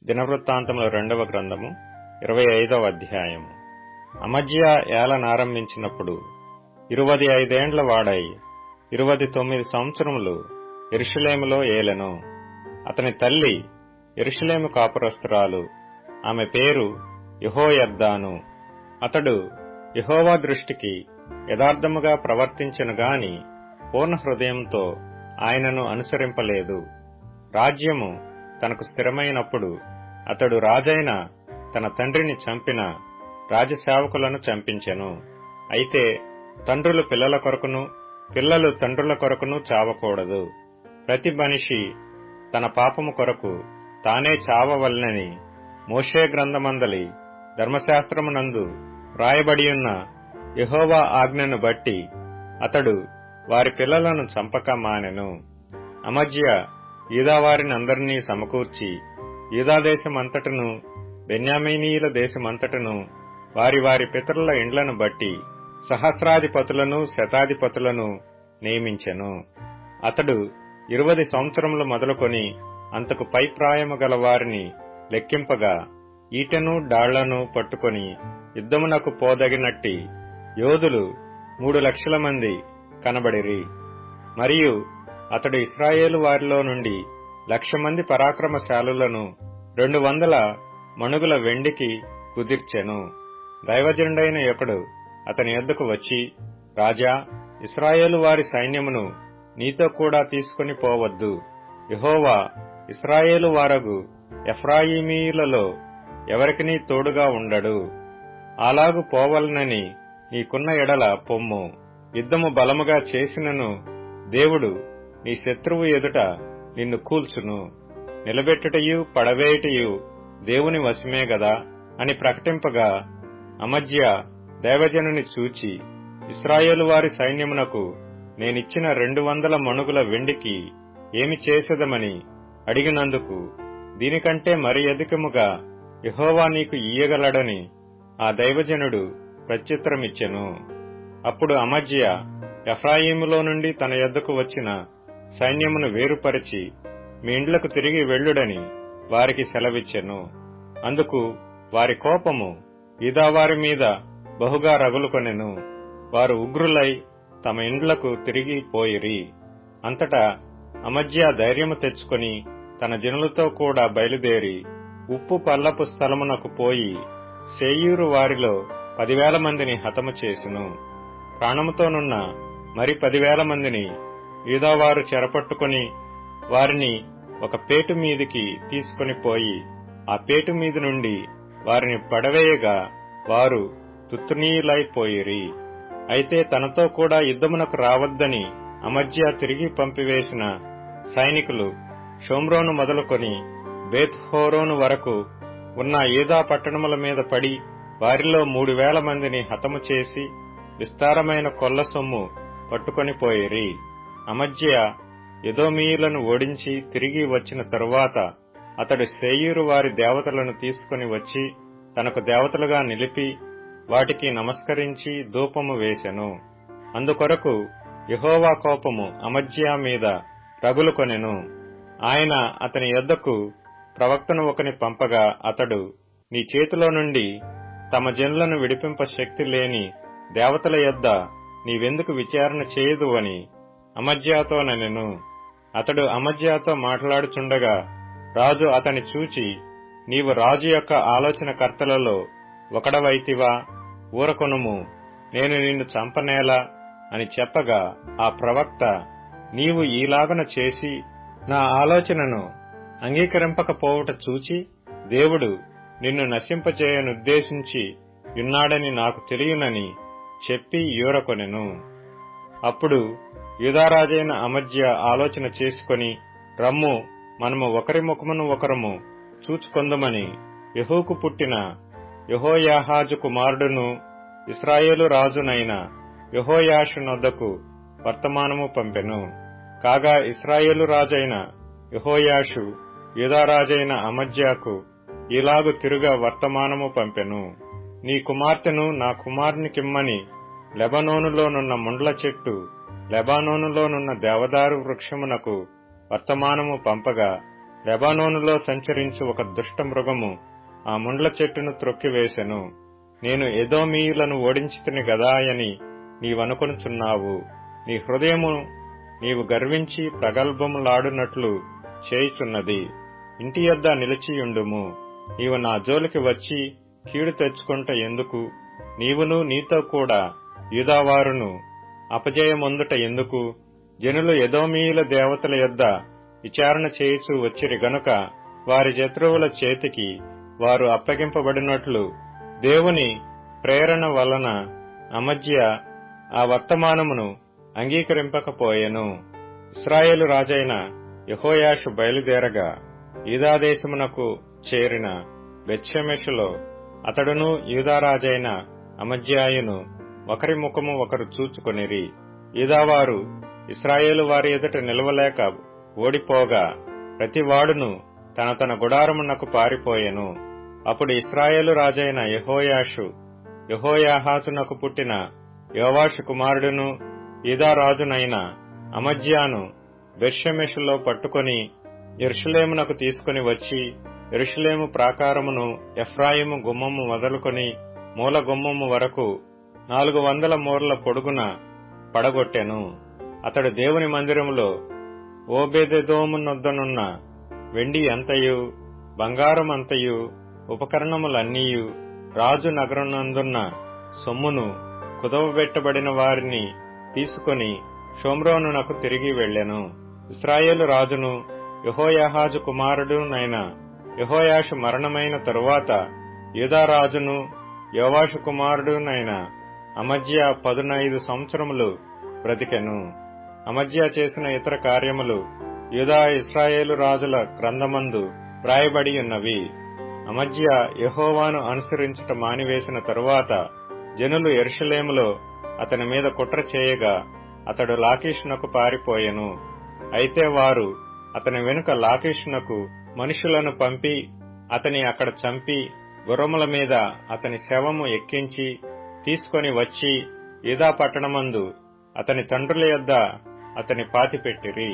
దినవృత్తాంతముల 2వ గ్రంథము 25వ అధ్యాయము. అమజ్యా ఏలనారంభించినప్పుడు 25 ఏండ్ల వాడై 29 సంవత్సరములు యెరూషలేములో ఏలెను. అతని తల్లి యెరూషలేము కాపురస్తురాలు, ఆమె పేరు యెహోయద్దాను. అతడు యెహోవా దృష్టికి యథార్థముగా ప్రవర్తించెను గాని పూర్ణ హృదయంతో ఆయనను అనుసరింపలేదు. రాజ్యము తనకు స్థిరమైనప్పుడు అతడు రాజైన తన తండ్రిని చంపిన రాజసేవకులను చంపించెను. అయితే తండ్రులు పిల్లల కొరకును, పిల్లలు తండ్రుల కొరకును చావకూడదు. ప్రతి మనిషి తన పాపము కొరకు తానే చావవలెనని మోషే గ్రంథమందలి ధర్మశాస్త్రమునందు వ్రాయబడియున్న యెహోవా ఆజ్ఞను బట్టి అతడు వారి పిల్లలను చంపక మానెను. అమజ్యా యూదావారినందరినీ సమకూర్చి యూదాదేశమంతటను బెన్యామీనీయుల దేశమంతటను వారి వారి పితరుల ఇండ్లను బట్టి సహస్రాధిపతులను శతాధిపతులను నియమించెను. అతడు 20 సంవత్సరములు మొదలుకొని అంతకు పై ప్రాయము గల వారిని లెక్కింపగా ఈటెను డాళ్లను పట్టుకొని యుద్ధమునకు పోదగినట్టి యోధులు 3 లక్షల మంది కనబడిరి. మరియు అతడు ఇశ్రాయేలు వారిలో నుండి 1,00,000 మంది పరాక్రమశాలులను 200 మణుగుల వెండికి కుదిర్చెను. దైవజనుడైన ఒకడు అతని యొద్దకు వచ్చి, రాజా, ఇశ్రాయేలు వారి సైన్యమును నీతో కూడా తీసుకొని పోవద్దు. యెహోవా ఇశ్రాయేలు వారగు ఎఫ్రాయిమీయులలో ఎవరికినీ తోడుగా ఉండడు. అలాగు పోవలనని నీకున్న ఎడల పొమ్ము. యుద్ధము బలముగా చేసినను దేవుడు నీ శత్రువు ఎదుట నిన్ను కూల్చును. నిలబెట్టుటయు పడవేయుటయు దేవుని వశమే గదా అని ప్రకటింపగా అమజ్యా దైవజనుని చూచి, ఇశ్రాయేలు వారి సైన్యమునకు నేనిచ్చిన 200 మణుగుల వెండికి ఏమి చేసేదమని అడిగినందుకు, దీనికంటే మరి అధికముగా యెహోవా నీకు ఇయ్యగలడని ఆ దైవజనుడు ప్రత్యుత్తరమిచ్చెను. అప్పుడు అమజ్యా ఎఫ్రాయిములో నుండి తన యొద్దకు వచ్చిన సైన్యమును వేరుపరిచి మీ ఇండ్లకు తిరిగి వెళ్ళుడని వారికి సెలవిచ్చెను. అందుకు వారి కోపము యూదావారి మీద బహుగా రగులుకొనెను. వారు ఉగ్రులై తమ ఇండ్లకు తిరిగి పోయిరి. అంతటా అమజ్యా ధైర్యము తెచ్చుకొని తన జనులతో కూడా బయలుదేరి ఉప్పు పల్లపు స్థలమునకు పోయి శేయూరు వారిలో 10,000 మందిని హతము చేసెను. ప్రాణముతోనున్న మరి 10,000 మందిని యూదావారు చెరపట్టుకుని వారిని ఒక పేటు మీదికి తీసుకొని పోయి ఆ పేటు మీద నుండి వారిని పడవేయగా వారు తుత్తునీయులైపోయిరి. అయితే తనతో కూడా యుద్ధమునకు రావద్దని అమజ్యా తిరిగి పంపివేసిన సైనికులు షోమ్రోను మొదలుకొని బేత్ హోరోను వరకు ఉన్న యూదా పట్టణముల మీద పడి వారిలో 3,000 మందిని హతము చేసి విస్తారమైన కొల్ల సొమ్ము పట్టుకొని పోయిరి. అమజ్యా ఎదోమీయులను ఓడించి తిరిగి వచ్చిన తరువాత అతడు శేయూరు వారి దేవతలను తీసుకుని వచ్చి తనకు దేవతలుగా నిలిపి వాటికి నమస్కరించి ధూపము వేసెను. అందుకొరకు యెహోవా కోపము అమజ్యా మీద రగులుకొనెను. ఆయన అతని యొద్దకు ప్రవక్తను ఒకని పంపగా అతడు, నీ చేతిలో నుండి తమ జనులను విడిపింప శక్తి లేని దేవతల యొద్ద నీవెందుకు విచారణ చేయదు అని అమజ్యాతో ననెను. అతడు అమజ్యాతో మాట్లాడుచుండగా రాజు అతని చూచి, నీవు రాజు యొక్క ఆలోచనకర్తలలో ఒకడవైతివా? ఊరకొనుము, నేను నిన్ను చంపనేలా అని చెప్పగా ఆ ప్రవక్త, నీవు ఈలాగన చేసి నా ఆలోచనను అంగీకరింపకపోవుట చూచి దేవుడు నిన్ను నశింపచేయనుద్దేశించి యున్నాడని నాకు తెలియనని చెప్పి యూరకొనెను. అప్పుడు యూదారాజైన అమజ్యా ఆలోచన చేసుకొని, రమ్ము, మనము ఒకరి ముఖమును ఒకరము చూచుకొందుమని యెహూకు పుట్టిన యెహోయాహాజు కుమారుడును ఇశ్రాయేలు రాజునైన యెహోయాషు నొద్దకు వర్తమానము పంపెను. కాగా ఇశ్రాయేలు రాజైన యెహోయాషు యూదారాజైన అమజ్యాకు ఇలాగు తిరుగా వర్తమానము పంపెను. నీ కుమార్తెను నా కుమారునికిమ్మని లెబానోనులోనున్న ముండ్ల చెట్టు లెబానోనులోనున్న దేవదారు వృక్షమునకు వర్తమానము పంపగా లెబానోనులో సంచరించు ఒక దుష్ట మృగము ఆ ముండ్ల చెట్టును త్రొక్కివేసెను. నేను ఎదోమీయులను ఓడించితిని గదా అని నీవనుకొనుచున్నావు. నీ హృదయము నీవు గర్వించి ప్రగల్భములాడునట్లు చేయుచున్నది. ఇంటి యొద్ద నిలిచియుండుము. నీవు నా జోలికి వచ్చి కీడు తెచ్చుకొంట ఎందుకు? నీవును నీతో కూడా యూదావారును అపజయమొందుట ఎందుకు? జనులు ఎదోమీయుల దేవతల యొద్ద విచారణ చేయుచూ వచ్చిరి గనుక వారి శత్రువుల చేతికి వారు అప్పగింపబడినట్లు దేవుని ప్రేరణ వలన అమజ్యా ఆ వర్తమానమును అంగీకరింపకపోయెను. ఇశ్రాయేలు రాజైన యెహోయాషు బయలుదేరగా యూదాదేశమునకు చేరిన బెత్షెమెషులో అతడును యూదారాజైన అమజ్యాయును ఒకరి ముఖము ఒకరు చూచుకొనిరి. యూదావారు ఇశ్రాయేలు వారి ఎదుట నిలవలేక ఓడిపోగా ప్రతివాడును తన తన గుడారమునకు పారిపోయెను. అప్పుడు ఇశ్రాయేలు రాజైన యెహోయాషు యెహోయాహాజునకు పుట్టిన యోవాషు కుమారుడును యూదారాజునైన అమజ్యాను బెత్షెమెషులో పట్టుకొని యెరూషలేమునకు తీసుకుని వచ్చి యెరూషలేము ప్రాకారమును ఎఫ్రాయిము గుమ్మము మొదలుకొని మూల గుమ్మము వరకు 400 మూరల పొడుగున పడగొట్టెను. అతడు దేవుని మందిరములో ఓబేదెదోమునొద్దనున్న వెండి అంతయు బంగారం అంతయు ఉపకరణములన్నీయు రాజు నగరమునందున్న సొమ్మును కుదవబెట్టబడిన వారిని తీసుకుని షోమ్రోనునకు తిరిగి వెళ్లెను. ఇశ్రాయేలు రాజును యెహోయాహాజు కుమారుడునైన యెహోయాషు మరణమైన తరువాత యూదారాజును యోవాషు కుమారుడునైన అమజ్యా 15 సంవత్సరములు బ్రతికెను. అమజ్యా చేసిన ఇతర కార్యములు యూదా ఇశ్రాయేలు రాజుల గ్రంథమందు వ్రాయబడి ఉన్నవి. అమజ్యా యెహోవాను అనుసరించుట మానివేసిన తరువాత జనులు యెరూషలేములో అతని మీద కుట్ర చేయగా అతడు లాకీషునకు పారిపోయెను. అయితే వారు అతని వెనుక లాకీషునకు మనుషులను పంపి అతని అక్కడ చంపి గుర్రముల మీద అతని శవము ఎక్కించి తీసుకొని వచ్చి యూదా పట్టణమందు అతని తండ్రుల యొద్ద అతని పాతిపెట్టిరి.